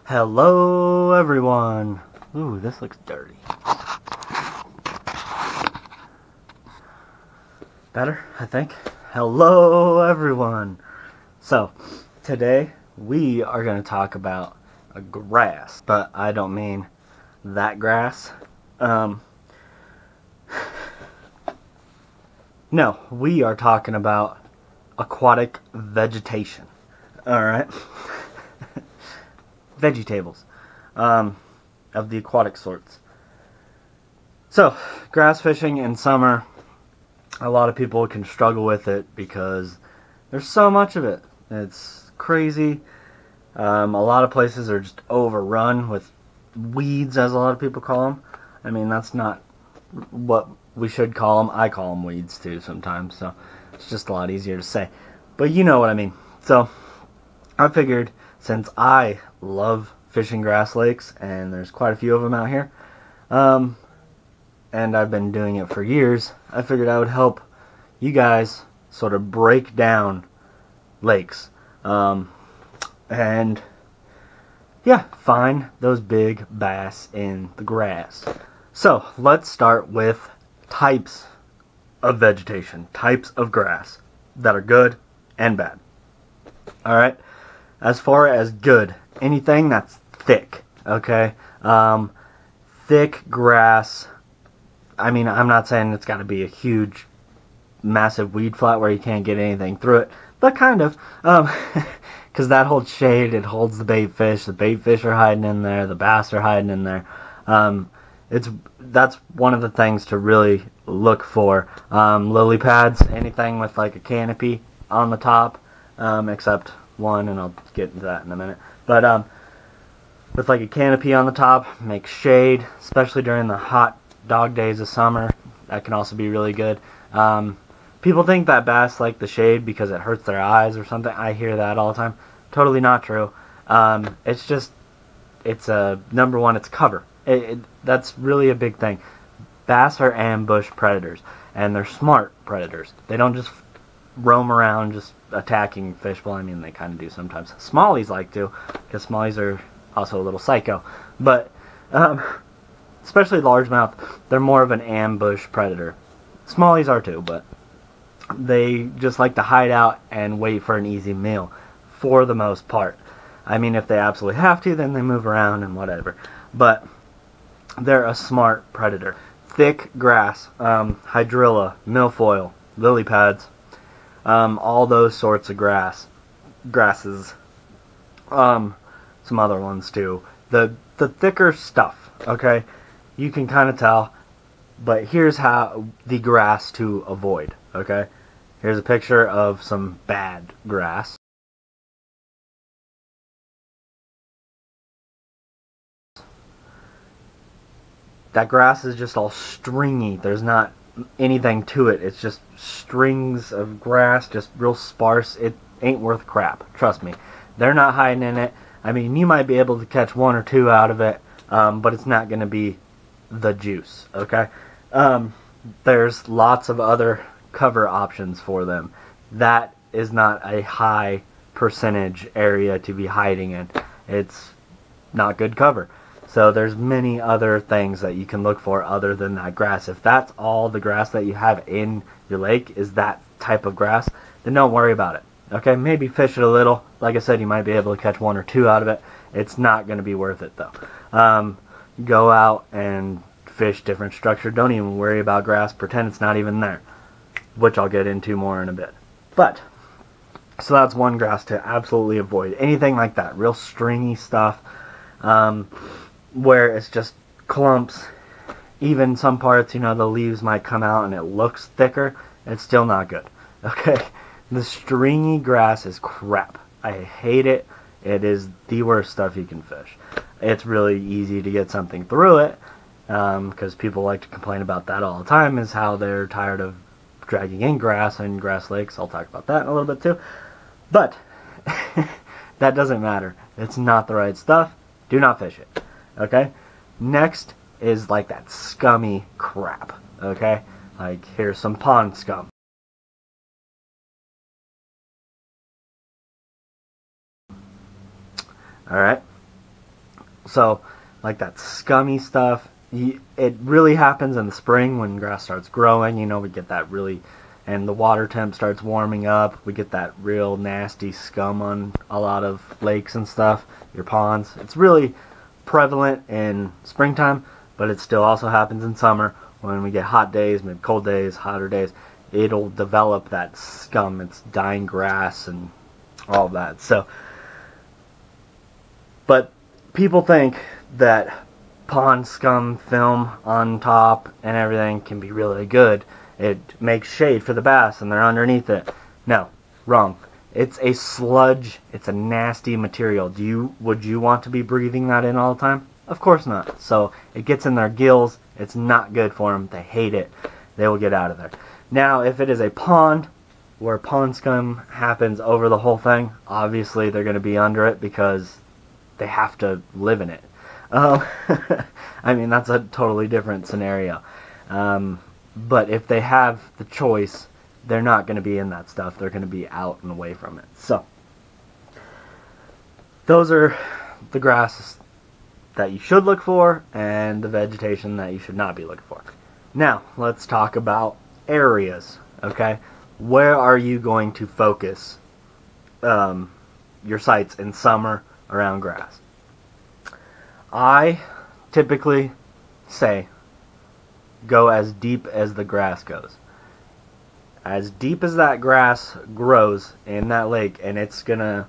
Hello everyone. Ooh, this looks dirty. Better, I think. Hello everyone. So, today we are going to talk about a grass, but I don't mean that grass. No, we are talking about aquatic vegetation. Alright? Vegetables. Of the aquatic sorts. So, grass fishing in summer, a lot of people can struggle with it because there's so much of it. It's crazy. A lot of places are just overrun with weeds, as a lot of people call them. I mean, that's not what we should call them. I call them weeds too sometimes, so it's just a lot easier to say. But you know what I mean. So, I figured, since I love fishing grass lakes, and there's quite a few of them out here, and I've been doing it for years, I figured I would help you guys sort of break down lakes, and yeah, find those big bass in the grass. So let's start with types of vegetation, types of grass that are good and bad. Alright, as far as good, anything that's thick, okay? Thick grass, I mean, I'm not saying it's got to be a huge, massive weed flat where you can't get anything through it, but kind of, because that holds shade, it holds the bait fish are hiding in there, the bass are hiding in there. That's one of the things to really look for. Lily pads, anything with like a canopy on the top, except one, and I'll get into that in a minute. But with like a canopy on the top, makes shade, especially during the hot dog days of summer. That can also be really good. People think that bass like the shade because it hurts their eyes or something. I hear that all the time. Totally not true. It's number one, it's cover. That's really a big thing. Bass are ambush predators, and they're smart predators. They don't just roam around just attacking fish. Well, I mean, they kind of do sometimes. Smallies like to, because smallies are also a little psycho. But especially largemouth, they're more of an ambush predator. Smallies are too, but they just like to hide out and wait for an easy meal, for the most part. I mean, if they absolutely have to, then they move around and whatever. But they're a smart predator. Thick grass, hydrilla, milfoil, lily pads, all those sorts of grasses. Some other ones too. The thicker stuff, okay? You can kind of tell, but here's how the grass to avoid, okay? Here's a picture of some bad grass. That grass is just all stringy. There's not anything to it. It's just strings of grass, just real sparse. It ain't worth crap. Trust me. They're not hiding in it. I mean, you might be able to catch one or two out of it, but it's not going to be the juice, okay? There's lots of other cover options for them. That is not a high percentage area to be hiding in. It's not good cover. So there's many other things that you can look for other than that grass. If that's all the grass that you have in your lake is that type of grass, then don't worry about it. Okay, maybe fish it a little. Like I said, you might be able to catch one or two out of it. It's not going to be worth it, though. Go out and fish different structure. Don't even worry about grass. Pretend it's not even there, which I'll get into more in a bit. But, so that's one grass to absolutely avoid. Anything like that, real stringy stuff, where it's just clumps. Even some parts, you know, the leaves might come out and it looks thicker. It's still not good. Okay? The stringy grass is crap. I hate it. It is the worst stuff you can fish. It's really easy to get something through it, because people like to complain about that all the time, is how they're tired of dragging in grass and grass lakes. I'll talk about that in a little bit too. But that doesn't matter. It's not the right stuff. Do not fish it. Okay? Next is like that scummy crap. Okay? Like, here's some pond scum. Alright? So, like that scummy stuff, it really happens in the spring when grass starts growing. You know, we get that really, and the water temp starts warming up. We get that real nasty scum on a lot of lakes and stuff, your ponds. It's really prevalent in springtime, but it still also happens in summer when we get hot days, maybe cold days, hotter days. It'll develop that scum. It's dying grass and all of that. So, but people think that pond scum film on top and everything can be really good. It makes shade for the bass and they're underneath it. No, wrong. It's a sludge. It's a nasty material. Would you want to be breathing that in all the time? Of course not. So it gets in their gills. It's not good for them. They hate it. They will get out of there. Now, if it is a pond where pond scum happens over the whole thing, obviously they're going to be under it because they have to live in it. I mean, that's a totally different scenario. But if they have the choice, they're not going to be in that stuff. They're going to be out and away from it. So, those are the grasses that you should look for and the vegetation that you should not be looking for. Now, let's talk about areas, okay? Where are you going to focus your sights in summer around grass? I typically say go as deep as the grass goes. As deep as that grass grows in that lake, and it's going to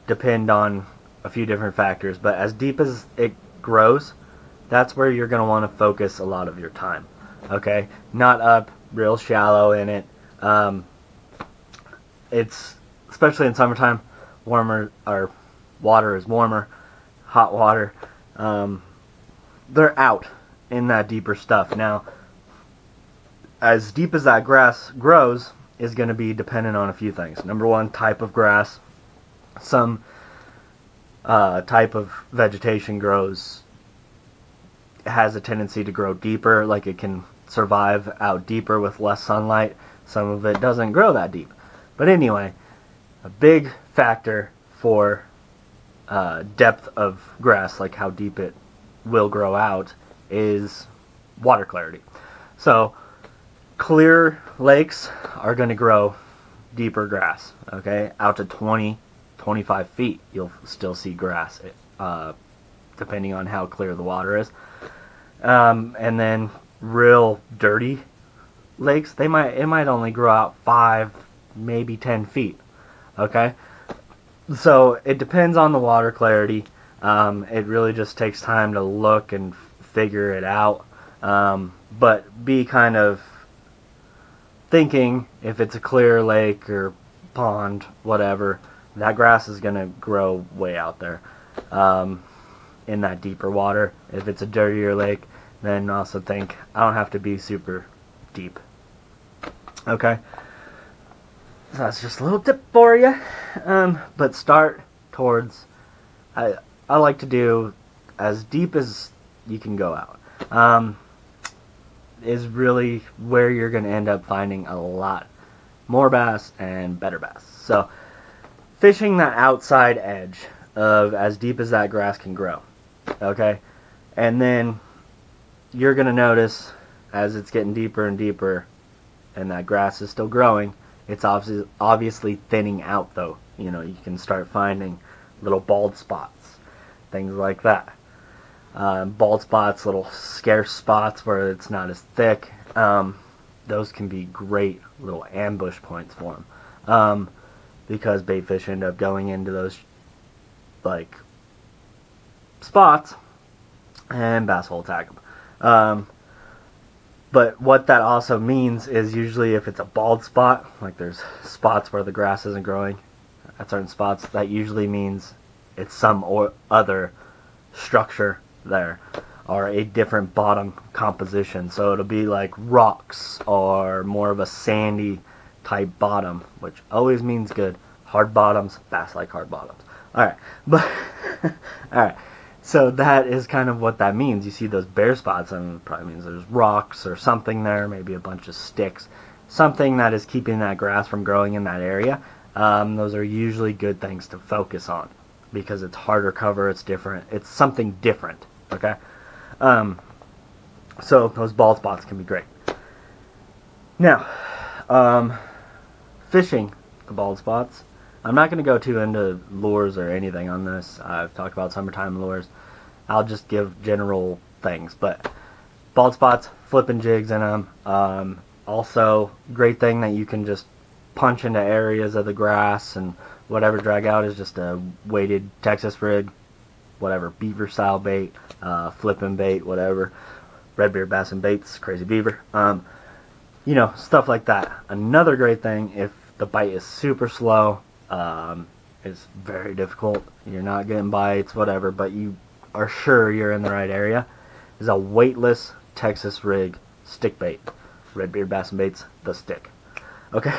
depend on a few different factors, but as deep as it grows, that's where you're going to want to focus a lot of your time. Okay? Not up real shallow in it. It's, especially in summertime, warmer, or water is warmer, hot water. They're out in that deeper stuff. Now, as deep as that grass grows is going to be dependent on a few things. Number one, type of grass. Some type of vegetation has a tendency to grow deeper, like it can survive out deeper with less sunlight. Some of it doesn't grow that deep. But anyway, a big factor for depth of grass, like how deep it will grow out, is water clarity. So clear lakes are going to grow deeper grass, okay? Out to 20, 25 feet, you'll still see grass, depending on how clear the water is. And then real dirty lakes, it might only grow out 5, maybe 10 feet, okay? So it depends on the water clarity. It really just takes time to look and figure it out. But be kind of thinking, if it's a clear lake or pond, whatever, that grass is going to grow way out there in that deeper water. If it's a dirtier lake, then also think, I don't have to be super deep. Okay? So that's just a little tip for you. But start towards, I like to do as deep as you can go out. Is really where you're going to end up finding a lot more bass and better bass. So fishing that outside edge of as deep as that grass can grow. Okay? And then you're going to notice as it's getting deeper and deeper and that grass is still growing, it's obviously thinning out though. You know, you can start finding little bald spots, things like that. Bald spots, little scarce spots where it's not as thick. Those can be great little ambush points for them. Because bait fish end up going into those like spots and bass will attack them. But what that also means is usually if it's a bald spot, like there's spots where the grass isn't growing at certain spots, that usually means it's some or other structure there, or a different bottom composition. So it'll be like rocks or more of a sandy type bottom, which always means good. Hard bottoms, bass like hard bottoms. Alright, but alright. So that is kind of what that means. You see those bare spots, and it probably means there's rocks or something there, maybe a bunch of sticks, something that is keeping that grass from growing in that area. Those are usually good things to focus on. because it's harder cover, it's different, it's something different, okay? So those bald spots can be great. Now, fishing the bald spots, I'm not going to go too into lures or anything on this. I've talked about summertime lures. I'll just give general things, but bald spots, flipping jigs in them. Also, great thing that you can just punch into areas of the grass, and whatever drag out is just a weighted Texas rig, whatever, beaver style bait, flipping bait, whatever, RedBeardBassin baits, crazy beaver, you know, stuff like that. Another great thing, if the bite is super slow, it's very difficult, you're not getting bites, whatever, but you are sure you're in the right area, is a weightless Texas rig stick bait. RedBeardBassin baits, the stick. Okay?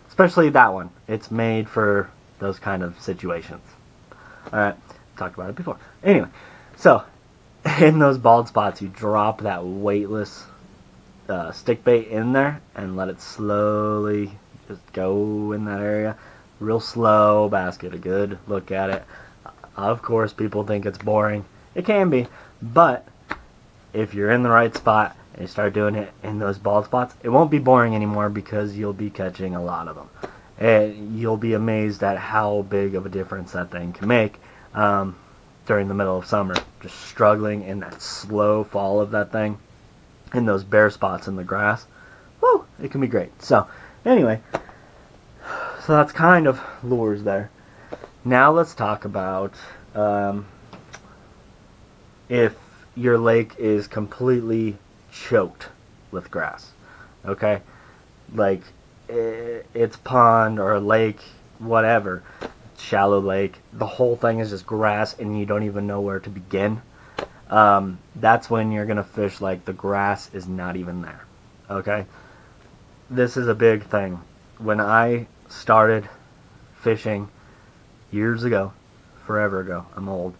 Especially that one. It's made for those kind of situations. Alright, talked about it before. Anyway, so in those bald spots, you drop that weightless stick bait in there and let it slowly just go in that area. Real slow, bass get a good look at it. Of course, people think it's boring. It can be, but if you're in the right spot and you start doing it in those bald spots, it won't be boring anymore because you'll be catching a lot of them. And you'll be amazed at how big of a difference that thing can make during the middle of summer. Just struggling in that slow fall of that thing in those bare spots in the grass. Woo! It can be great. So, anyway, so that's kind of lures there. Now let's talk about if your lake is completely choked with grass. Okay? Like, it's pond or a lake, whatever, shallow lake, the whole thing is just grass and you don't even know where to begin. That's when you're going to fish like the grass is not even there. Okay? This is a big thing. When I started fishing years ago, forever ago, I'm old,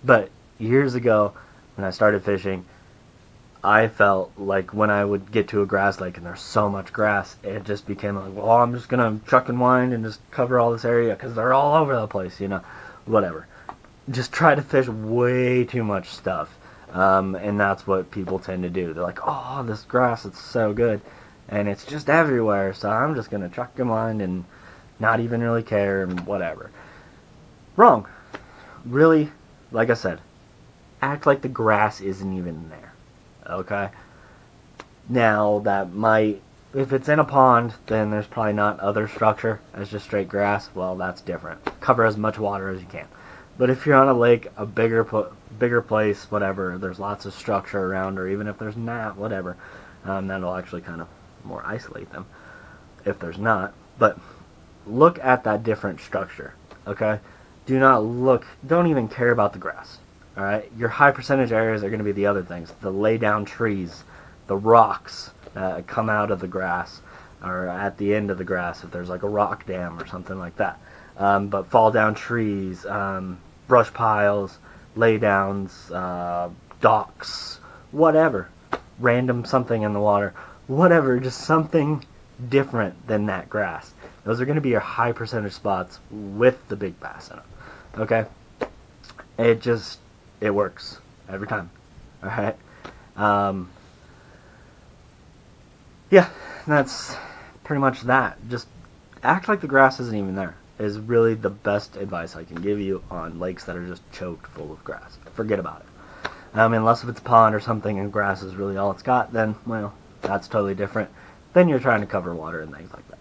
but years ago when I started fishing, I felt like when I would get to a grass lake and there's so much grass, it just became like, well, I'm just going to chuck and wind and just cover all this area because they're all over the place, you know, whatever. Just try to fish way too much stuff, and that's what people tend to do. They're like, oh, this grass is so good, and it's just everywhere, so I'm just going to chuck and wind and not even really care and whatever. Wrong. Really, like I said, act like the grass isn't even there. Okay? Now, that might, if it's in a pond, then there's probably not other structure as just straight grass. Well, that's different. Cover as much water as you can. But if you're on a lake, a bigger place, whatever, there's lots of structure around, or even if there's not, whatever, that'll actually kind of more isolate them if there's not. But look at that different structure, okay? Don't even care about the grass, all right? Your high percentage areas are going to be the other things, the lay down trees, the rocks that come out of the grass, or at the end of the grass if there's like a rock dam or something like that. But fall down trees, brush piles, lay downs, docks, whatever, random something in the water, whatever, just something different than that grass. Those are going to be your high percentage spots with the big bass in them. Okay? It works every time. Alright? Yeah, that's pretty much that. Just act like the grass isn't even there is really the best advice I can give you on lakes that are just choked full of grass. Forget about it. Unless if it's a pond or something and grass is really all it's got, then, well, that's totally different. Then you're trying to cover water and things like that.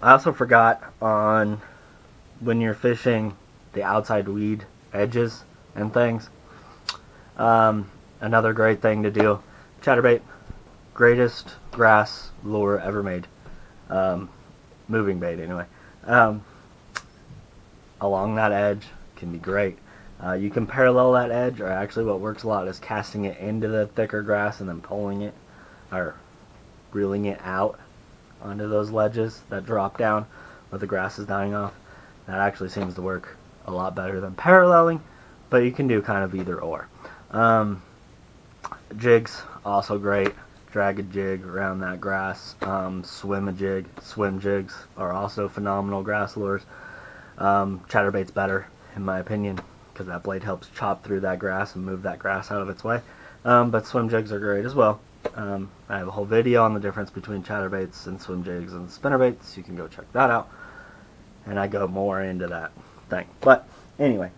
I also forgot on when you're fishing the outside weed edges and things. Another great thing to do, chatterbait, greatest grass lure ever made. Moving bait anyway. Along that edge can be great. You can parallel that edge, or actually what works a lot is casting it into the thicker grass and then pulling it, or reeling it out onto those ledges that drop down where the grass is dying off. That actually seems to work a lot better than paralleling, but you can do kind of either or. Jigs, also great. drag a jig around that grass, swim a jig. Swim jigs are also phenomenal grass lures. Chatterbait's better, in my opinion, because that blade helps chop through that grass and move that grass out of its way. But swim jigs are great as well. I have a whole video on the difference between chatterbaits and swim jigs and spinnerbaits. You can go check that out. And I go more into that thing. But anyway,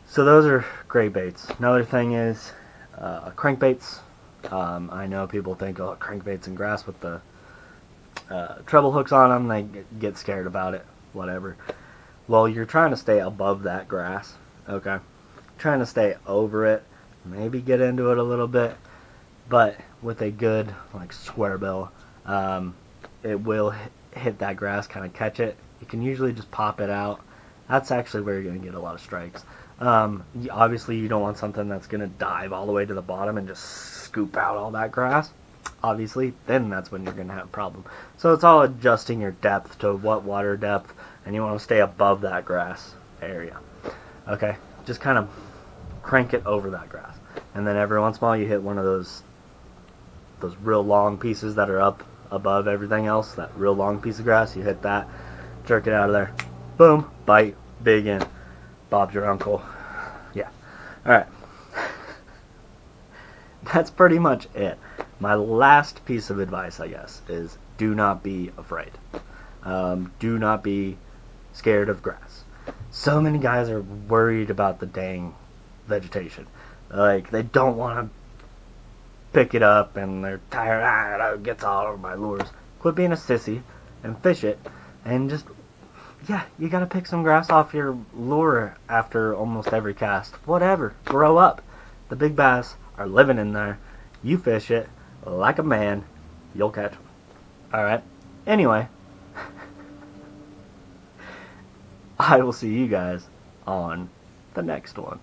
so those are great baits. Another thing is crankbaits. I know people think, oh, crankbaits and grass with the treble hooks on them, they get scared about it, whatever. Well, you're trying to stay above that grass, okay? Trying to stay over it, maybe get into it a little bit, but with a good, like, square bill, it will hit that grass, kind of catch it. You can usually just pop it out. That's actually where you're going to get a lot of strikes. Obviously, you don't want something that's going to dive all the way to the bottom and just scoop out all that grass. Obviously, then that's when you're going to have a problem. So it's all adjusting your depth to what water depth, and you want to stay above that grass area. Okay, just kind of crank it over that grass. And then every once in a while you hit one of those real long pieces that are up above everything else, that real long piece of grass, you hit that, jerk it out of there, boom, bite, big in, Bob's your uncle. Yeah. Alright. That's pretty much it. My last piece of advice, I guess, is do not be afraid. Do not be scared of grass. So many guys are worried about the dang vegetation. Like, they don't want to pick it up, and they're tired, it gets all over my lures. Quit being a sissy and fish it, and just, yeah, you gotta pick some grass off your lure after almost every cast. Whatever, grow up. The big bass are living in there. You fish it like a man, you'll catch them. Alright, anyway, I will see you guys on the next one.